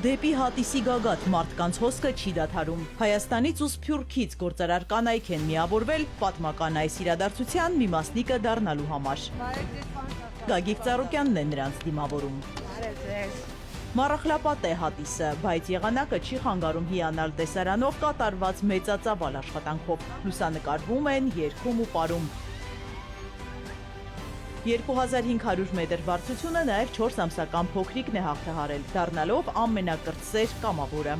Դեպի Հատիսի գագաթ մարդկանց հոսքը չի դադարում։ Հայաստանից ու Սփյուռքից գործարար կանայք են միավորվել պատմական այս իրադարձության մի մասնիկը դառնալու համար։ Գագիկ Ծառուկյանն է նրանց դիմավորում։ Մառախլապատ է Հատիսը, բայց եղանակը չի խանգարում հիանալ տեսարանով կատարված մեծածավալ աշխատանքով։ Լուսանկարվում են, երգում ու պարում։ 2500 մետր բարձրությունը նաև 4 ամսական փոքրիկն է հաղթահարել, դառնալով ամենակրտսեր կամավորը։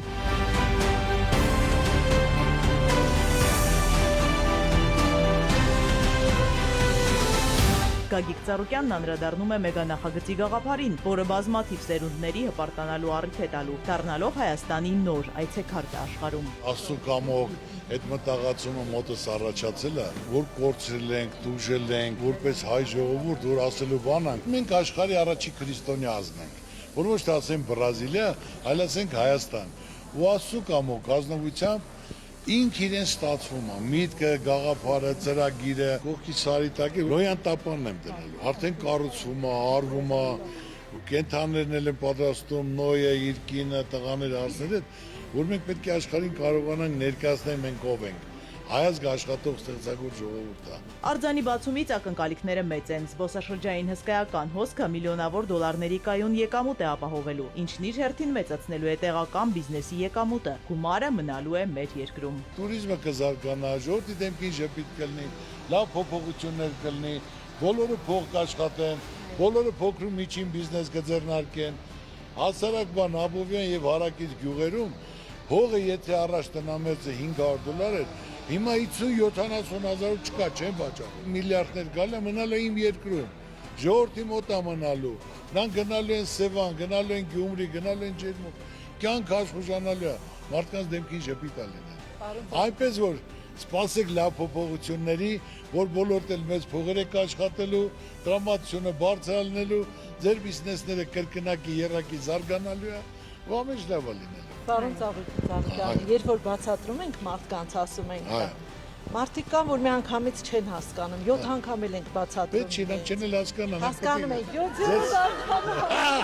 Գագիկ Ծառուկյանն անդրադառնում է մեգանախագծի գաղափարին, որը բազմաթիվ սերունդների հպարտանալու առիթ է տալու, դառնալով Հայաստանի նոր այցեքարտը աշխարհում։ Աստծո կամոք այդ մտածումը մոտս առաջացել է, որ կորցրել ենք, դուժել ենք, որպես հայ ժողովուրդ, որ ասելու բան ենք, մենք աշխարհի առաջի քրիստոնյա ազգ ենք, որ ոչ թե ասենք Բրազիլիա, այլ ասենք Հայաստան։ Ու Աստծո կամոք ազնվությամբ ինք իրեն ստացվում է, միտքը, գաղափարը, ծրագիրը, կողքի սարիտակի նոյան տապանն եմ դնելու, արդեն կառուցվում է, արվում է, կենթաններն էլ են պատրաստում, նոյը, իր կինը, տղաները, հարսները, որ մենք պետք է աշխարհին կարողանանք ներկայացնել մենք ով ենք, հայազգ աշխատող ստեղծագործ ժողովուրդ է։ Արձանի բացումից ակնկալիքները մեծ են, զբոսաշրջային հսկայական հոսքը միլիոնավոր դոլարների կայուն եկամուտ է ապահովելու, ինչն իր հերթին մեծացնելու է տեղական բիզնեսի եկամուտը, գումարը մնալու է մեր երկրում։ Տուրիզմը կզարգանա, ժողովրդի դեմքին ժպիտ կլինի, լավ փոփոխություններ կլինի, բոլորը փող կաշխատեն, բոլորը փոքր ու միջին բիզնես կձեռնարկեն, հասարակ բան Աբովյան եւ հարակից գյուղերում հողը եթե առաջ տնամերձը $500 էր, հիմա 50-70 հազար չկա, չեն վաճառում։ Միլիարդներ գալ է մնալ է իմ երկրում, ժողովրդի մոտ է մնալու, նրանք գնալու են Սևան, գնալու են Գյումրի, գնալու են Ջերմուկ, կյանք աշխուժանալու է, մարդկանց դեմքին ժպիտ է լինել։ Այնպես որ սպասեք լավ փոփոխությունների, որ բոլորդ էլ մեծ փողեր եք աշխատելու, տրամադրությունը բարձրացնելու, ձեր բիզնեսները կրկնակի երակի զարգանալու է, ու ամեն ինչ լավ է լինելու։ Պարոն Ծառուկյան, երբ որ բացատրում ենք մարդկանց, ասում ենք, մարդիկ կան, որ մի անգամից չեն հասկանում, 7 անգամ էլ ենք բացատրում։ Պետք չի, նրանք չեն էլ հասկանան։ Հասկանում ենք, 7 անգամ։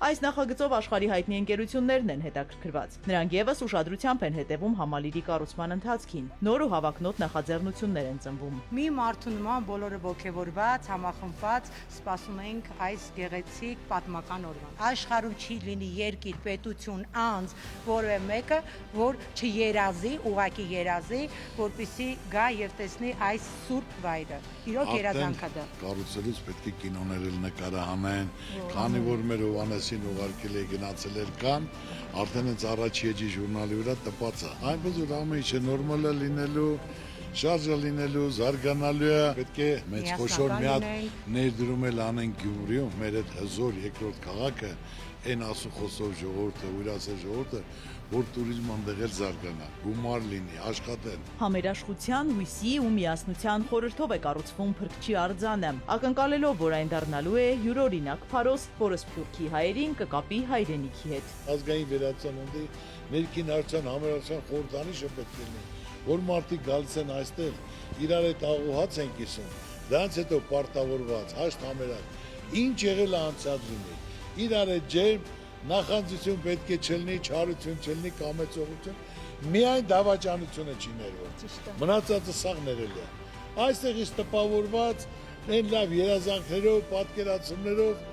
Այս նախագծով աշխարհի հայտնի ընկերություններն են հետաքրքրված։ Նրանք եւս ուշադրությամբ են հետևում համալիրի կառուցման ընթացքին։ Նոր ու հավակնոտ նախաձեռնություններ են ծնվում։ Մի մարդու նման բոլորը ողջևորված, համախմբված սպասում ենք այս գեղեցիկ պատմական օրվան։ Աշխարհում չի լինի երկիր, պետություն, անձ, որևէ մեկը, որ չերազի, ուղակի երազի, որպեսզի գա եւ տեսնի այս սուրբ վայրը։ Իրոք երազանքա դա։ Կառուցելուց պետք է կինոներ էլ նկարահանեն, քանի որ մեր Հովհաննեսին ուղարկել է գնացել էր կան, արդեն հենց առաջի էջի ժուրնալի վրա տպած է։ Այնպես որ ամեն ինչը նորմալ է լինելու, շարժը լինելու, զարգանալու է, պետք է մեծ խոշոր մի հատ ներդրում էլ անեն Գյումրիում, մեր այդ հզոր երկրորդ քաղաքը, այն ասուխոսով ժողովուրդը, ուրասեր ժողովուրդը, որ տուրիզմը այնտեղ էլ զարգանա, գումար լինի, աշխատեն։ Համերաշխության, հույսի ու միասնության խորհրդով է կառուցվում Փրկչի արձանը, ակնկալելով, որ այն դառնալու է յուրօրինակ փարոս, որը Սփյուռքի հայերին կկապի հայրենիքի հետ։ Ազգային վերածննդի ներքին հարցան համերաշխության խորհրդանիշը պետք է լինի, որ մարդիկ գալիս են այստեղ, իրար հետ աղոհաց են կիսում, դրանց հետո պարտավորված, հաշտ համերաշխ, ինչ եղել է անցած լինի, իրար հետ ջերմ նախանձություն պետք է չլինի, չարություն չլինի, կամեցողություն, միայն դավաճանությունը չի ներվում։ Մնացածը սաղ ներել է։ Այստեղից տպավորված, այն լավ երազանքներով, պատկերացումներով,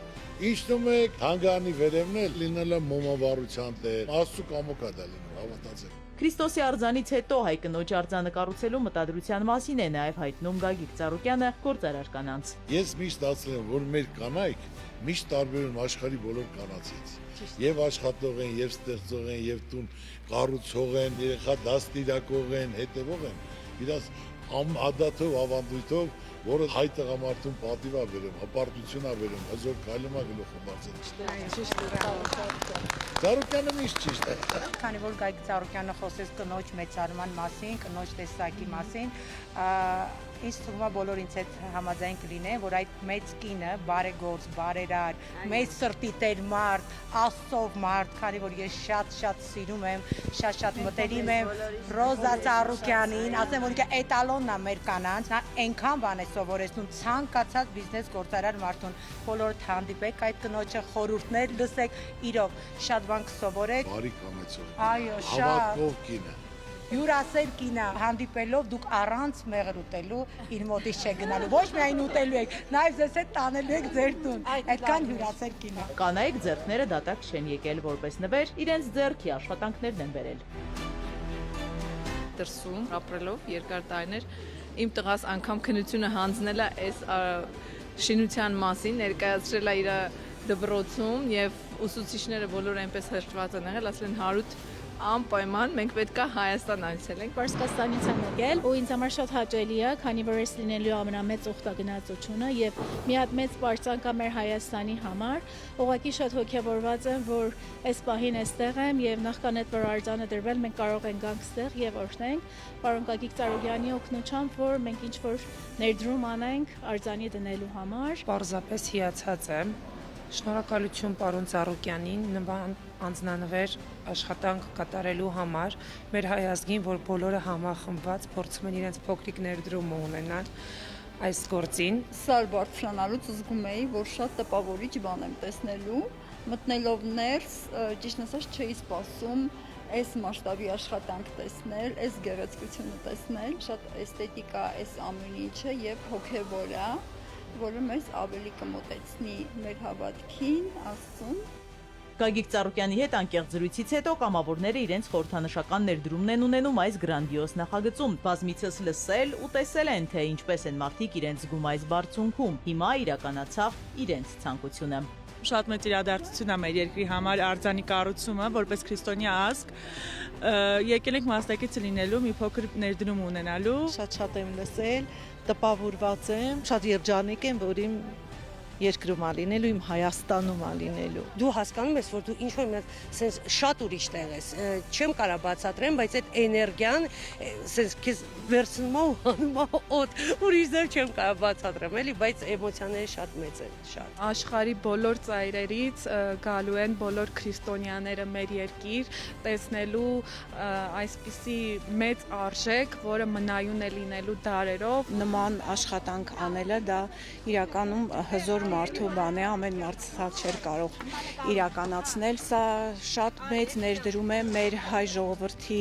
իջնում եք, հանգարանի վերևն էլ լինել է մոմավառության տեղ, Աստծո կամոք է դա լինում, հավատացեք։ Քրիստոսի արձանից հետո հայ կնոջ արձանը կառուցելու մտադրության մասին է նաև հայտնում Գագիկ Ծառուկյանը գործարար կանանց։ Ես միշտ ասել եմ, որ մեր կանայք միշտ տարբերում աշխարհի բոլոր կանացից։ Եվ աշխատող են, եւ ստեղծող են, եւ տուն կառուցող են, երեխա դաստիարակող են, հետևող են։ Իրաց ադաթով, ավանդույթով, որը հայ տղամարդուն պատիվ է բերում, հպարտություն է բերում, հզոր քայլում է գլուխը բարձրացնում։ Ճիշտ է։ Ծառուկյանը միշտ ճիշտ է։ Քանի որ Գագիկ Ծառուկյանը խոսեց կնոջ մեծարման մասին, կնոջ տեսակի մասին, ինձ թվում է բոլոր ինձ հետ համաձայն կլինեն, որ այդ մեծ կինը, բարեգործ, բարերար, մեծ սրտի տեր մարդ, Աստծով մարդ, քանի որ ես շատ սիրում եմ, շատ մտերիմ եմ Ռոզա Ծառուկյանին, ասեմ որ ինքը էտալոնն է մեր կանանց, նա այնքան բան է սովորեցնում ցանկացած բիզնես գործարար մարդուն։ Բոլորդ հանդիպեք այդ կնոջը, խորհուրդներ լսեք, իրոք շատ բան կսովորեք։ Բարի կամեցող։ Այո, շատ։ Հավատքով կին է։ Հյուրասեր կինա, հանդիպելով դուք առանց մեղր ուտելու իր մոտից չեք գնալու, ոչ միայն ուտելու եք, նաև ձեզ հետ տանելու եք ձեր տուն, այդքան հյուրասեր կինա։ Կանայք ձեռքները դատակ չեն եկել որպես նվեր, իրենց ձեռքի աշխատանքներն են բերել։ Դրսում ապրելով երկար տարիներ իմ տղաս անգամ քննությունը հանձնել է այս շինության մասին, ներկայացրել է իր դպրոցում եւ ուսուցիչները բոլորը այնպես հրճված են եղել, ասել են Հարութ անպայման մենք պետքա Հայաստան այցելենք։ Պարսկաստանից եմ եկել ու ինձ համար շատ հաճելի է, քանի որ ես լինելու ամենամեծ օգտագնացությունը եւ մի հատ մեծ պարծանք է մեր Հայաստանի համար։ Ուղղակի շատ հոգեվորված եմ, որ այս պահին այստեղ եմ եւ նախքան այդ որ արձանը դրվել, մենք կարող ենք գանք ստեղ եւ օրհնենք պարոն Գագիկ Ծառուկյանի օգնությամբ, որ մենք ինչ որ ներդրում անենք արձանի դնելու համար։ Պարզապես հիացած եմ։ Շնորհակալություն պարոն Ծառուկյանին նման անձնանվեր աշխատանք կատարելու համար մեր հայ ազգին, որ բոլորը համախմբված փորձում են իրենց փոքրիկ ներդրումը ունենալ այս գործին։ Սար բարձրանալուց զգում էի, որ շատ տպավորիչ բան եմ տեսնելու, մտնելով ներս, ճիշտ ասած չէի սպասում այս մասշտաբի աշխատանք տեսնել, այս գեղեցկությունը տեսնել, շատ էսթետիկա այս ամեն ինչը եւ հոգեվոր է, որը մեզ ավելի կմոտեցնի մեր հավատքին, Աստծուն։ Գագիկ Ծառուկյանի հետ անկեղծ զրույցից հետո կամավորները իրենց խորհրդանշական ներդրումն են ունենում այս գրանդիոզ նախագծում։ Բազմիցս լսել ու տեսել են, թե ինչպես են մարդիկ իրենց զգում այս բարձունքում։ Հիմա իրականացավ իրենց ցանկությունը։ Շատ մեծ իրադարձություն է մեր երկրի համար արձանի կառուցումը, որպես քրիստոնյա ազգ եկել ենք մասնակից լինելու, մի փոքր ներդրում ունենալու։ Շատ եմ լսել, տպավորված եմ, շատ երջանիկ եմ, որ իմ երկրում ա լինելու, իմ Հայաստանում ա լինելու։ Դու հասկանում ես, որ դու ինչ-որ մի sense շատ ուրիշ տեղ ես։ Չեմ կարա բացատրեմ, բայց այդ էներգիան sense քեզ վերցնում է ու հանում է օդ։ Ուրիշ ձև չեմ կարա բացատրեմ, էլի, բայց էմոցիաները շատ մեծ են, շատ։ Աշխարհի բոլոր ծայրերից գալու են բոլոր քրիստոնյաները մեր երկիր, տեսնելու այսպիսի մեծ արժեք, որը մնայուն է լինելու դարերով։ Նման աշխատանք անելը դա իրականում հզոր մարդու բան է, ամեն մարդ սա չէր կարող իրականացնել, սա շատ մեծ ներդրում է մեր հայ ժողովրդի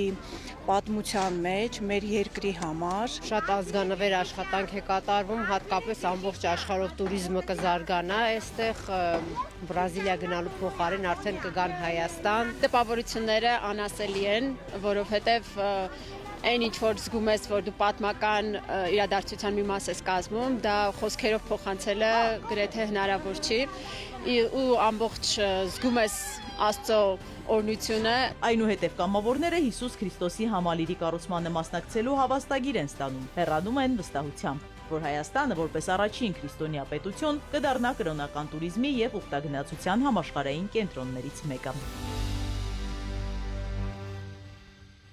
պատմության մեջ, մեր երկրի համար։ Շատ ազգանվեր աշխատանք է կատարվում, հատկապես ամբողջ աշխարհով туриզմը կզարգանա, այստեղ Բրազիլիա գնալու փոխարեն արդեն կգան Հայաստան։ Տպավորությունները անասելի են, որովհետև այն ինչ որ զգում ես, որ դու պատմական իրադարձության մի մաս ես կազմում, դա խոսքերով փոխանցելը գրեթե հնարավոր չի ու ամբողջ զգում ես Աստծո օրհնությունը։ Այնուհետև կամավորները Հիսուս Քրիստոսի համալիրի կառուցմանը մասնակցելու հավաստագիր են ստանում, հեռանում են վստահությամբ, որ Հայաստանը որպես առաջին քրիստոնյա պետություն կդառնա կրոնական туриզմի եւ ուխտագնացության համաշխարհային կենտրոններից մեկը։